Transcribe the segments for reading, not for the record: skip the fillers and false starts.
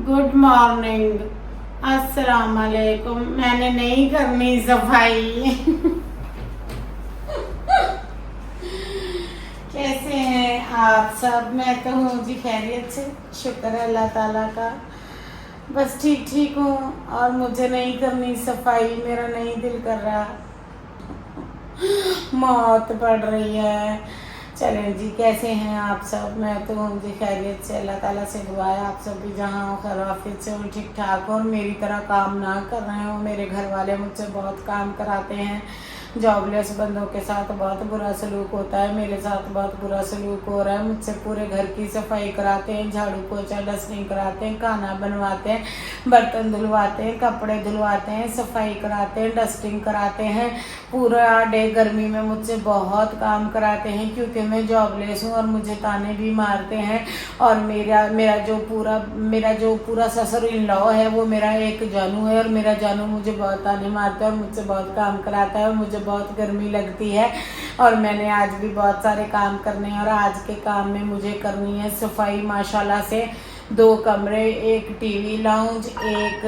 Good morning, अस्सलाम वालेकुम। मैंने नहीं करनी सफाई। कैसे हैं आप सब? मैं तो हूँ जी खैरियत से, शुक्र है अल्लाह ताला का। बस ठीक ठीक हूँ और मुझे नहीं करनी सफाई, मेरा नहीं दिल कर रहा, मौत पड़ रही है। चलें जी, कैसे हैं आप सब? मैं तो हूँ जी खैरियत से, अल्लाह ताला से दुआ है आप सब भी जहाँ हो खैरियत से हो, ठीक ठाक हो और मेरी तरह काम ना कर रहे हो। मेरे घर वाले मुझसे बहुत काम कराते हैं, जॉबलेस बंदों के साथ बहुत बुरा सलूक होता है, मेरे साथ बहुत बुरा सलूक हो रहा है। मुझसे पूरे घर की सफाई कराते हैं, झाड़ू पोछा डस्टिंग कराते हैं, खाना बनवाते हैं, बर्तन धुलवाते हैं, कपड़े धुलवाते हैं, सफाई कराते हैं, डस्टिंग कराते हैं। पूरा डे गर्मी में मुझसे बहुत काम कराते हैं क्योंकि मैं जॉबलेस हूँ और मुझे ताने भी मारते हैं। और मेरा जो पूरा ससुर इन लॉ है वो मेरा एक जानू है और मेरा जानू मुझे बहुत ताने मारता है और मुझसे बहुत काम कराता है और मुझे बहुत गर्मी लगती है। और मैंने आज भी बहुत सारे काम करने हैं और आज के काम में मुझे करनी है सफाई। माशाल्लाह से 2 कमरे, एक टीवी लाउंज, एक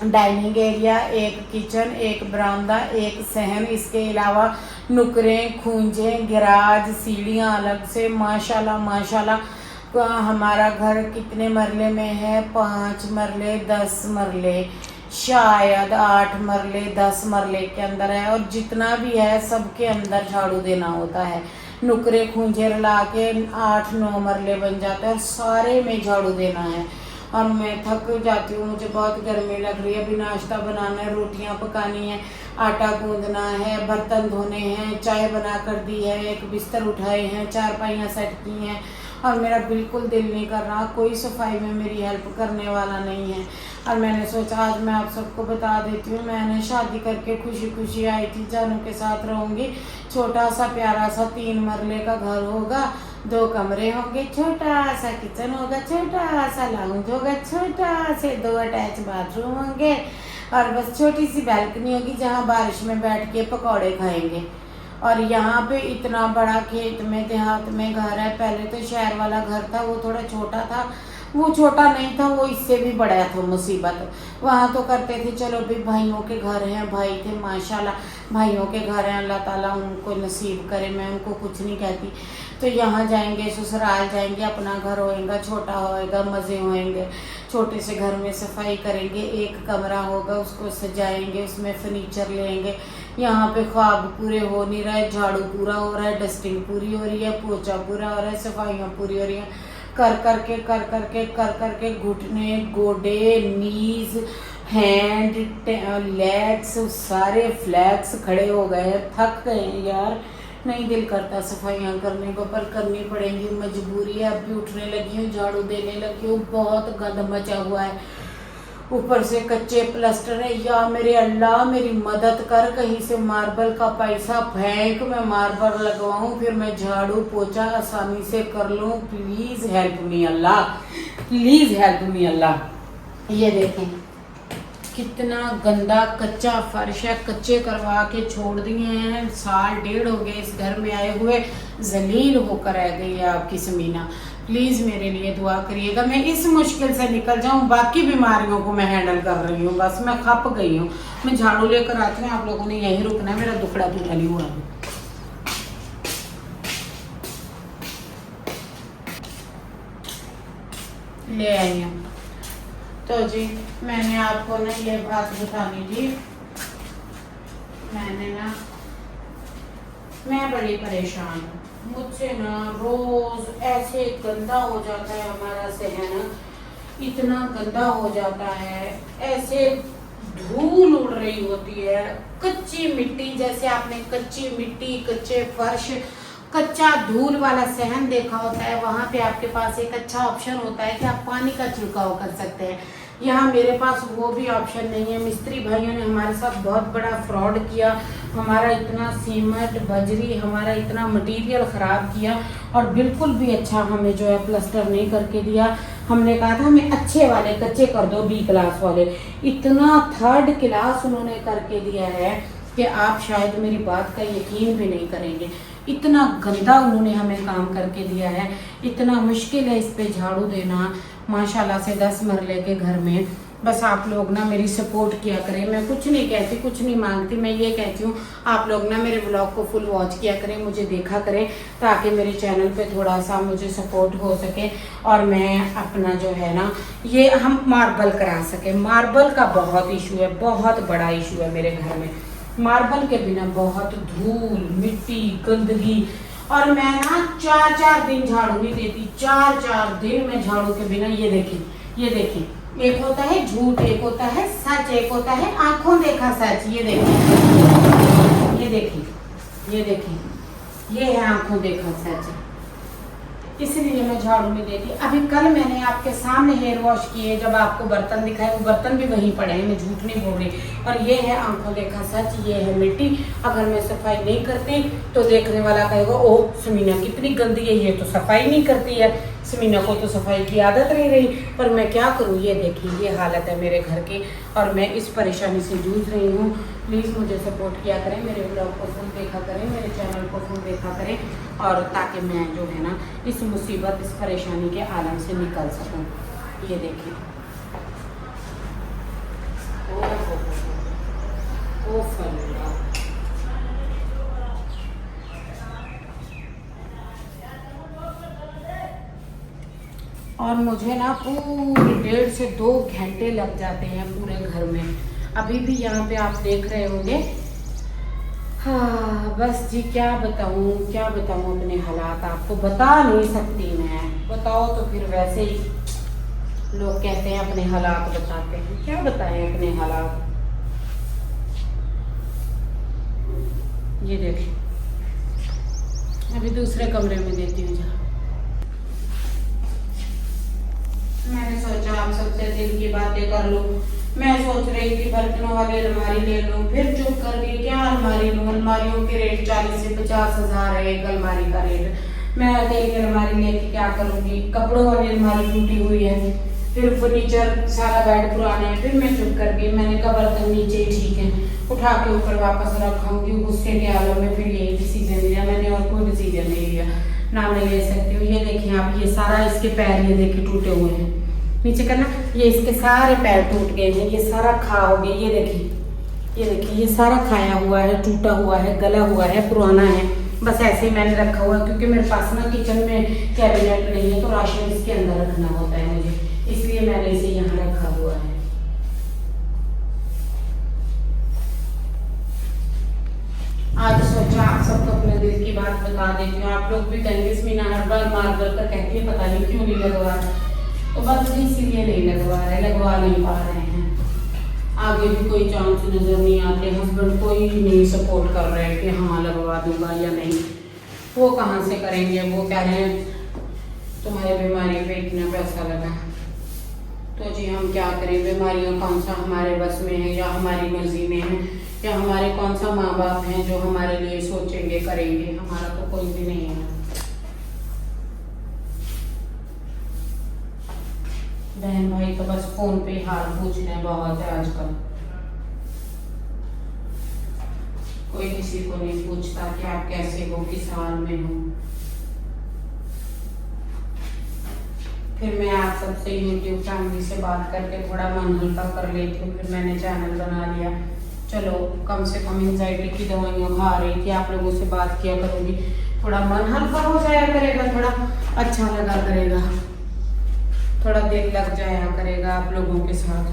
डाइनिंग एरिया, एक किचन, एक बरामदा, एक सहन, इसके अलावा नुकरें, खूंजे, गैराज, सीढ़ियाँ अलग से। माशाल्लाह माशाल्लाह हमारा घर कितने मरले में है? 5 मरले, 10 मरले, शायद 8 मरले, 10 मरले के अंदर है। और जितना भी है सबके अंदर झाड़ू देना होता है। नुकरे खूंजे ला के 8-9 मरले बन जाते हैं और सारे में झाड़ू देना है। और मैं थक जाती हूँ, मुझे बहुत गर्मी लग रही है। अभी नाश्ता बनाना है, रोटियाँ पकानी है, आटा गूंदना है, बर्तन धोने हैं, चाय बना कर दी है, एक बिस्तर उठाए हैं, चारपाइयाँ सेट की हैं और मेरा बिल्कुल दिल नहीं कर रहा। कोई सफाई में मेरी हेल्प करने वाला नहीं है। और मैंने सोचा आज मैं आप सबको बता देती हूँ, मैंने शादी करके खुशी खुशी आई थी, जानू के साथ रहूँगी। छोटा सा प्यारा सा 3 मरले का घर होगा, 2 कमरे होंगे, छोटा सा किचन होगा, छोटा सा लाउंज होगा, छोटा से 2 अटैच बाथरूम होंगे और बस छोटी सी बैल्कनी होगी जहाँ बारिश में बैठ के पकौड़े खाएंगे। और यहाँ पे इतना बड़ा खेत में देहात में घर है। पहले तो शहर वाला घर था, वो थोड़ा छोटा था, वो छोटा नहीं था, वो इससे भी बड़ा था। मुसीबत वहाँ तो करते थे चलो भी भाइयों के घर हैं, भाई थे माशाल्लाह भाइयों के घर हैं, अल्लाह ताला उनको नसीब करे, मैं उनको कुछ नहीं कहती। तो यहाँ जाएंगे, ससुराल जाएंगे, अपना घर होएगा, छोटा होएगा, मज़े होएंगे। छोटे से घर में सफाई करेंगे, एक कमरा होगा उसको सजाएंगे, उसमें फर्नीचर लेंगे। यहाँ पे ख्वाब पूरे हो नहीं रहे, झाड़ू पूरा हो रहा है, डस्टिंग पूरी हो रही है, पोछा पूरा हो रहा है, सफाइयाँ पूरी हो रही हैं। कर करके घुटने, गोडे, नीज, हैंड, लेग्स, सारे फ्लैक्स खड़े हो गए, थक गए यार। नहीं दिल करता सफाइयाँ करने को, पर करनी पड़ेंगी, मजबूरी है। अब भी उठने लगी हूँ, झाड़ू देने लगी हूँ, बहुत गंद मचा हुआ है, ऊपर से कच्चे प्लास्टर है। या मेरे अल्लाह मेरी मदद कर, कहीं से मार्बल का पैसा फेंक, मैं मार्बल लगवाऊं, फिर मैं झाड़ू पोछा आसानी से कर लूं। Please help me Allah, please help me Allah. ये देखें कितना गंदा कच्चा फर्श है, कच्चे करवा के छोड़ दिए हैं। 1.5 साल हो गए इस घर में आए हुए, जलील होकर रह गई है आपकी समीना। प्लीज़ मेरे लिए दुआ करिएगा, मैं इस मुश्किल से निकल जाऊं। बाकी बीमारियों को मैं हैंडल कर रही हूँ, बस मैं खप गई हूँ। मैं झाड़ू लेकर आती हूँ, आप लोगों ने यहीं रुकना है, मेरा दुखड़ा पूरा नहीं हुआ है। ले आई हूँ। तो जी मैंने आपको ना ये बात बतानी थी, मैं बड़ी परेशान हूँ। मुझसे ना रोज ऐसे गंदा हो जाता है हमारा सहन, इतना गंदा हो जाता है, ऐसे धूल उड़ रही होती है, कच्ची मिट्टी, जैसे आपने कच्ची मिट्टी, कच्चे फर्श, कच्चा धूल वाला सहन देखा होता है, वहाँ पे आपके पास एक अच्छा ऑप्शन होता है कि आप पानी का छिड़काव कर सकते हैं। यहाँ मेरे पास वो भी ऑप्शन नहीं है। मिस्त्री भाइयों ने हमारे साथ बहुत बड़ा फ्रॉड किया, हमारा इतना सीमेंट बजरी, हमारा इतना मटेरियल ख़राब किया और बिल्कुल भी अच्छा हमें जो है प्लास्टर नहीं करके दिया। हमने कहा था हमें अच्छे वाले कच्चे कर दो, B क्लास वाले, इतना 3rd क्लास उन्होंने करके दिया है कि आप शायद मेरी बात का यकीन भी नहीं करेंगे। इतना गंदा उन्होंने हमें काम करके दिया है, इतना मुश्किल है इस पे झाड़ू देना। माशाल्लाह से 10 मरले के घर में। बस आप लोग ना मेरी सपोर्ट किया करें। मैं कुछ नहीं कहती, कुछ नहीं मांगती, मैं ये कहती हूँ आप लोग ना मेरे ब्लॉग को फुल वॉच किया करें, मुझे देखा करें, ताकि मेरे चैनल पे थोड़ा सा मुझे सपोर्ट हो सके और मैं अपना जो है ना ये हम मार्बल करा सकें। मार्बल का बहुत इशू है, बहुत बड़ा इशू है मेरे घर में। मार्बल के बिना बहुत धूल मिट्टी गंदगी, और मैं ना 4-4 दिन झाड़ू नहीं देती, 4-4 दिन में झाड़ू के बिना। ये देखिए, एक होता है झूठ, एक होता है सच, एक होता है आंखों देखा सच। ये देखिए, ये है आंखों देखा सच। इसलिए मैं झाड़ू नहीं देती। अभी कल मैंने आपके सामने हेयर वॉश किए, जब आपको बर्तन दिखाए वो बर्तन भी वहीं पड़े हैं, मैं झूठ नहीं बोल रही। और ये है आंखों देखा सच, ये है मिट्टी। अगर मैं सफाई नहीं करती तो देखने वाला कहेगा ओ समीना कितनी गंदी है, ये तो सफाई नहीं करती है, समीना को तो सफाई की आदत नहीं रही। पर मैं क्या करूँ, ये देखिए ये हालत है मेरे घर की, और मैं इस परेशानी से जूझ रही हूँ। प्लीज़ मुझे सपोर्ट किया करें, मेरे ब्लॉग को फुल देखा करें, मेरे चैनल को फुल देखा करें, और ताकि मैं जो है ना इस मुसीबत, इस परेशानी के आलम से निकल सकूं। ये देखिए, ओ फल्ला। और मुझे ना पूरे 1.5 से 2 घंटे लग जाते हैं पूरे घर में। अभी भी यहाँ पे आप देख रहे होंगे। हाँ बस जी, क्या बताऊँ अपने हालात, आपको बता नहीं सकती मैं। बताओ तो फिर वैसे ही लोग कहते हैं अपने हालात बताते हैं, क्या बताएं अपने हालात। ये देखिए, अभी दूसरे कमरे में देती हूँ जा। मैंने सोचा आप सबसे दिल की बातें कर लूं। मैं सोच रही थी बर्तनों वाली अलमारी ले लूं, फिर चुप कर गई, क्या अलमारी लूं। अलमारियों के रेट 40 से 50 हज़ार है एक अलमारी का रेट। मैं अकेली अलमारी लेके क्या करूंगी। कपड़ों वाली अलमारी टूटी हुई है, फिर फर्नीचर सारा बेड पुराना है। फिर मैं चुप कर गई, मैंने कहा बर्तन नीचे ही ठीक है, उठा के ऊपर वापस रखाऊंगी। गुस्से के आलम में फिर यही डिसीजन लिया मैंने, और कोई डिसीजन नहीं लिया ना मैं ले सकती हूँ। ये देखिए आप, ये सारा इसके पैर ये देखिए टूटे हुए हैं, नीचे करना, ये इसके सारे पैर टूट गए हैं, ये सारा खा हो गया। ये देखिए ये सारा खाया हुआ है, टूटा हुआ है, गला हुआ है, पुराना है। बस ऐसे ही मैंने रखा हुआ है, क्योंकि मेरे पास ना किचन में कैबिनेट नहीं है, तो राशन इसके अंदर रखना होता है मुझे, इसलिए मैंने इसे यहाँ रखा हुआ है। आज सोचा आप सबको अपने दिल की बात बता देती हूँ। आप लोग भी कहेंगे समीना हर बार मार्बल का कहती है, पता नहीं क्यों नहीं लगवा रहा। तो बस इसीलिए नहीं लगवा नहीं पा रहे हैं। आगे भी कोई चांस नजर नहीं आते। हस्बैंड कोई नहीं सपोर्ट कर रहे हैं कि हाँ लगवा दूंगा या नहीं। वो कहाँ से करेंगे, वो कह रहे हैं तुम्हारी बीमारी पे इतना पैसा लगा। तो जी हम क्या करें, बीमारियों कौन सा हमारे बस में है या हमारी मर्जी में है, या हमारे कौन सा माँ बाप हैं जो हमारे लिए सोचेंगे करेंगे। हमारा तो कोई भी नहीं है। बहन भाई तो बस फोन पे हाल पूछने बहुत है आजकल। कोई किसी को नहीं पूछता कि आप कैसे हो, किस हाल में हो। फिर मैं आप सबसे यूट्यूब फैमिली से बात करके थोड़ा मन हल्का कर लेती हूँ। फिर मैंने चैनल बना लिया। चलो कम से कम एंजाइटी की दवाइयाँ खा रही थी, आप लोगों से बात किया करूँगी, थोड़ा मन हल्का हो जाया करेगा, थोड़ा अच्छा लगा करेगा, थोड़ा दिल लग जाया करेगा आप लोगों के साथ।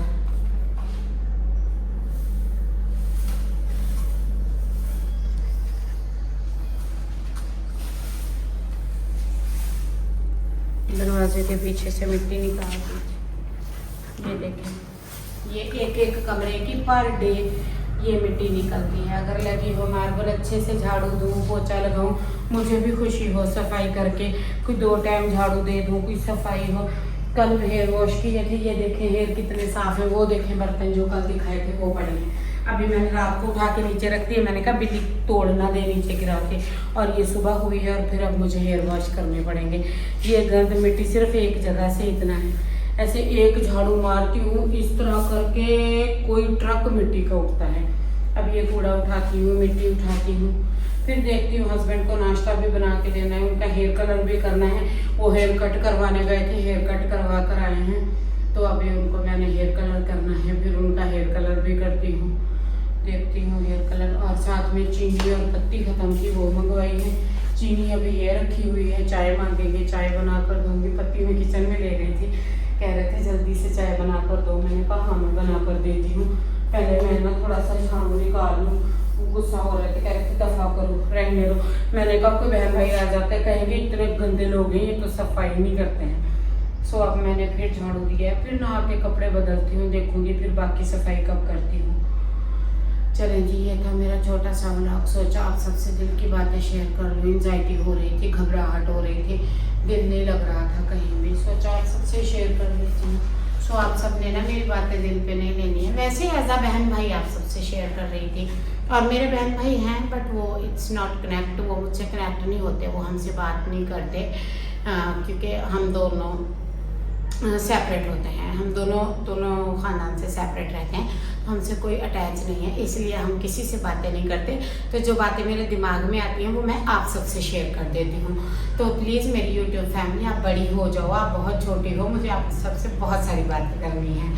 दरवाजे के पीछे से मिट्टी निकाल दी। ये देखें, ये एक कमरे की पर डे ये मिट्टी निकलती है। अगर लगी हो मार्बल अच्छे से झाड़ू दूँ, पोछा लगाऊँ, मुझे भी खुशी हो सफाई करके, कोई 2 टाइम झाड़ू दे दूँ, कोई सफाई हो। कल हेयर वॉश किए थे, ये देखें हेयर कितने साफ है। वो देखें बर्तन जो कल दिखाए थे वो पड़े हैं। अभी मैंने रात को उठा के नीचे रख दिए, मैंने कहा बिल्ली तोड़ ना दे नीचे गिरा के। और ये सुबह हुई है और फिर अब मुझे हेयर वॉश करने पड़ेंगे। ये गंद मिट्टी सिर्फ एक जगह से इतना है, ऐसे एक झाड़ू मारती हूँ इस तरह करके कोई ट्रक मिट्टी का उठता है। अब ये कूड़ा उठाती हूँ, मिट्टी उठाती हूँ, फिर देखती हूँ हस्बैंड को नाश्ता भी बना के देना है, उनका हेयर कलर भी करना है। वो हेयर कट करवाने गए थे, हेयर कट करवा कर आए हैं, तो अभी उनको मैंने हेयर कलर करना है, फिर उनका हेयर कलर भी करती हूँ। देखती हूँ हेयर कलर, और साथ में चीनी और पत्ती ख़त्म थी वो मंगवाई है। चीनी अभी ये रखी हुई है, चाय मांगेंगे चाय बना कर दूँगी। पत्ती में किचन में ले गई थी, कह रहे थे जल्दी से चाय बना कर दो। मैंने कहा हाँ मैं बना कर देती हूँ, पहले मैं ना थोड़ा सा झाड़ू निकाल लूँ। गुस्सा हो रहे थे, कह रहे थे दफा करो, रहने दो। मैंने कहा कोई बहन भाई आ जाते हैं कहेंगे इतने गंदे लोग हैं, ये तो सफाई नहीं करते हैं। सो अब मैंने फिर झाड़ू दिया है, फिर नहा के कपड़े बदलती हूँ, देखूंगी फिर बाकी सफाई कब करती हूँ। चलें जी, ये था मेरा छोटा सा व्लॉग। सोचा आप सबसे दिल की बातें शेयर कर लूँ। एंजाइटी हो रही थी, घबराहट हो रही थी, दिल नहीं लग रहा था कहीं भी, सोचा आप सबसे शेयर कर लेती हूँ। सो आप सब ने ना मेरी बातें दिल पे नहीं लेनी है। वैसे एज अ बहन भाई आप सबसे शेयर कर रही थी, और मेरे बहन भाई हैं बट वो इट्स नॉट कनेक्ट, वो मुझसे कनेक्ट नहीं होते, वो हमसे बात नहीं करते, क्योंकि हम दोनों सेपरेट होते हैं। हम दोनों ख़ानदान से सेपरेट रहते हैं, हमसे कोई अटैच नहीं है, इसलिए हम किसी से बातें नहीं करते। तो जो बातें मेरे दिमाग में आती हैं वो मैं आप सबसे शेयर कर देती हूँ। तो प्लीज़ मेरी यूट्यूब फैमिली, आप बड़ी हो जाओ, आप बहुत छोटी हो, मुझे आप सबसे बहुत सारी बातें करनी है।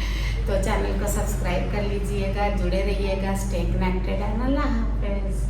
तो चैनल को सब्सक्राइब कर लीजिएगा, जुड़े रहिएगा, स्टे कनेक्टेड एंड अल्लाह हाफिज़।